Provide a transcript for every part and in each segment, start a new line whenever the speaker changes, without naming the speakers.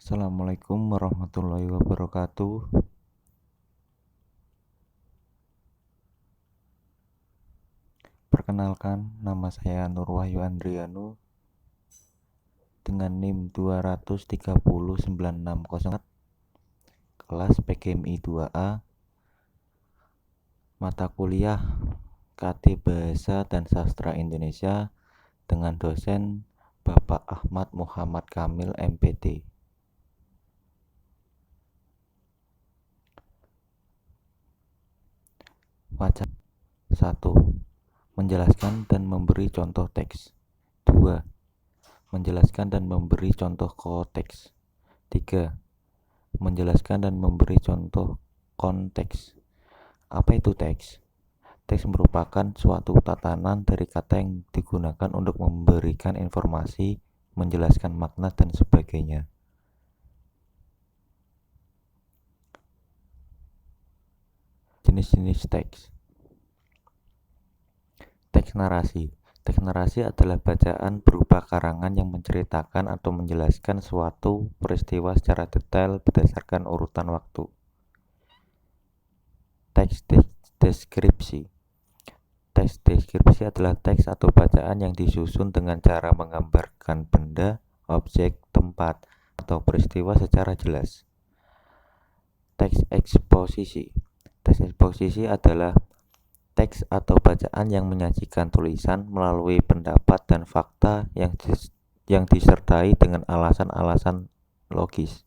Assalamualaikum warahmatullahi wabarakatuh. Perkenalkan, nama saya Nur Wahyu Andrianu dengan NIM 2309604, kelas PGMI 2A, mata kuliah KT Bahasa dan Sastra Indonesia dengan dosen Bapak Ahmad Muhammad Kamil MPD. Wacana 1. Menjelaskan dan memberi contoh teks. 2. Menjelaskan dan memberi contoh konteks. 3. Menjelaskan dan memberi contoh konteks. Apa itu teks? Teks merupakan suatu tatanan dari kata yang digunakan untuk memberikan informasi, menjelaskan makna, dan sebagainya. Jenis-jenis teks. Teks narasi. Teks narasi adalah bacaan berupa karangan yang menceritakan atau menjelaskan suatu peristiwa secara detail berdasarkan urutan waktu. Teks deskripsi. Teks deskripsi adalah teks atau bacaan yang disusun dengan cara menggambarkan benda, objek, tempat, atau peristiwa secara jelas. Teks eksposisi. Teks eksposisi adalah teks atau bacaan yang menyajikan tulisan melalui pendapat dan fakta yang disertai dengan alasan-alasan logis.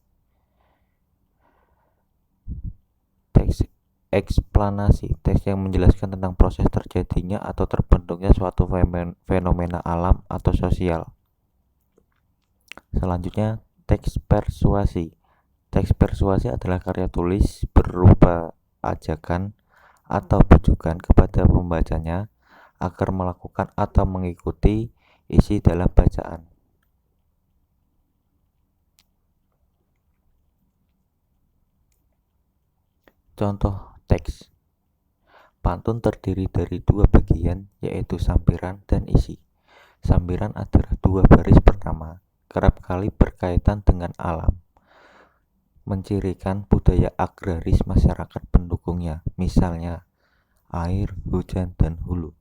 Teks eksplanasi, teks yang menjelaskan tentang proses terjadinya atau terbentuknya suatu fenomena alam atau sosial. Selanjutnya, teks persuasi. Teks persuasi adalah karya tulis berupa ajakan atau bujukan kepada pembacanya agar melakukan atau mengikuti isi dalam bacaan. Contoh teks. Pantun terdiri dari dua bagian, yaitu sampiran dan isi. Sampiran adalah dua baris pertama, kerap kali berkaitan dengan alam, mencirikan budaya agraris masyarakat pendukungnya, misalnya air, hujan, dan hulu,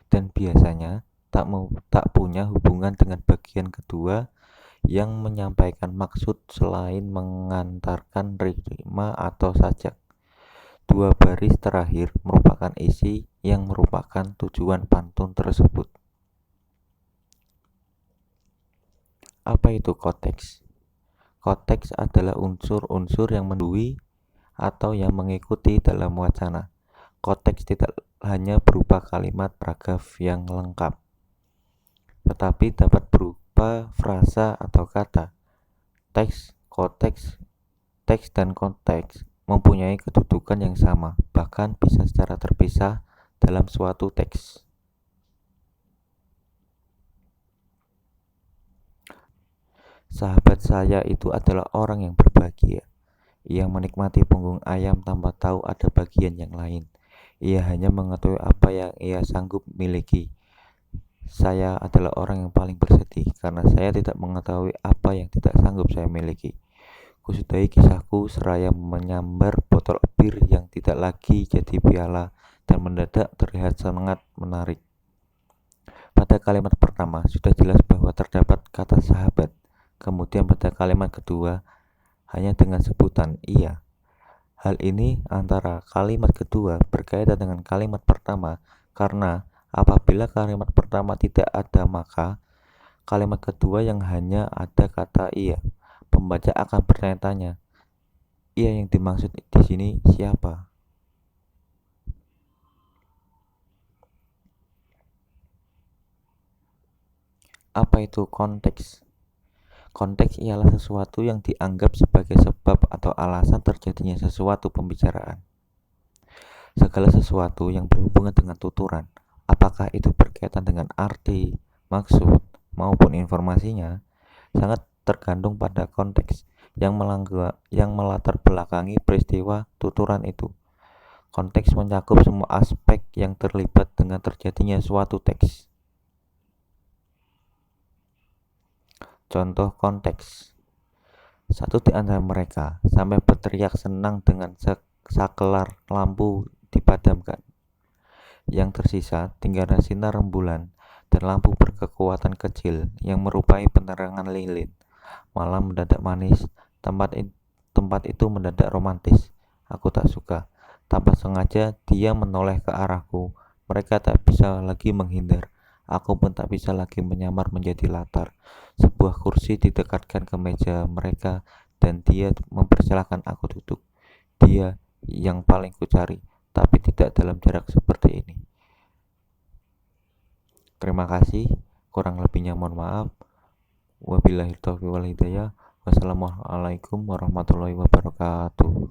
dan biasanya tak punya hubungan dengan bagian kedua yang menyampaikan maksud selain mengantarkan rima atau sajak. Dua baris terakhir merupakan isi yang merupakan tujuan pantun tersebut. Apa itu konteks? Konteks adalah unsur-unsur yang mendui atau yang mengikuti dalam wacana. Konteks tidak hanya berupa kalimat paragraf yang lengkap, tetapi dapat berupa frasa atau kata. Teks dan konteks mempunyai kedudukan yang sama, bahkan bisa secara terpisah dalam suatu teks. Sahabat saya itu adalah orang yang berbahagia. Ia menikmati punggung ayam tanpa tahu ada bagian yang lain. Ia hanya mengetahui apa yang ia sanggup miliki. Saya adalah orang yang paling bersedih karena saya tidak mengetahui apa yang tidak sanggup saya miliki. Kusudahi kisahku seraya menyambar botol bir yang tidak lagi jadi piala dan mendadak terlihat sangat menarik. Pada kalimat pertama sudah jelas bahwa terdapat kata sahabat. Kemudian pada kalimat kedua hanya dengan sebutan iya. Hal ini antara kalimat kedua berkaitan dengan kalimat pertama karena apabila kalimat pertama tidak ada maka kalimat kedua yang hanya ada kata iya. Pembaca akan bertanya-tanya, iya yang dimaksud di sini siapa? Apa itu konteks? Konteks ialah sesuatu yang dianggap sebagai sebab atau alasan terjadinya sesuatu pembicaraan. Segala sesuatu yang berhubungan dengan tuturan, apakah itu berkaitan dengan arti, maksud, maupun informasinya, sangat tergantung pada konteks yang melatar belakangi peristiwa tuturan itu. Konteks mencakup semua aspek yang terlibat dengan terjadinya suatu teks. Contoh konteks. Satu di antara mereka sampai berteriak senang dengan sakelar lampu dipadamkan. Yang tersisa tinggalnya sinar rembulan dan lampu berkekuatan kecil yang merupai penerangan lilin. Malam mendadak manis, tempat itu mendadak romantis. Aku tak suka. Tanpa sengaja dia menoleh ke arahku. Mereka tak bisa lagi menghindar. Aku pun tak bisa lagi menyamar menjadi latar. Sebuah kursi didekatkan ke meja mereka dan dia mempersilahkan aku duduk. Dia yang paling kucari, tapi tidak dalam jarak seperti ini. Terima kasih. Kurang lebihnya mohon maaf. Wabillahi taufiq wal hidayah. Wassalamualaikum warahmatullahi wabarakatuh.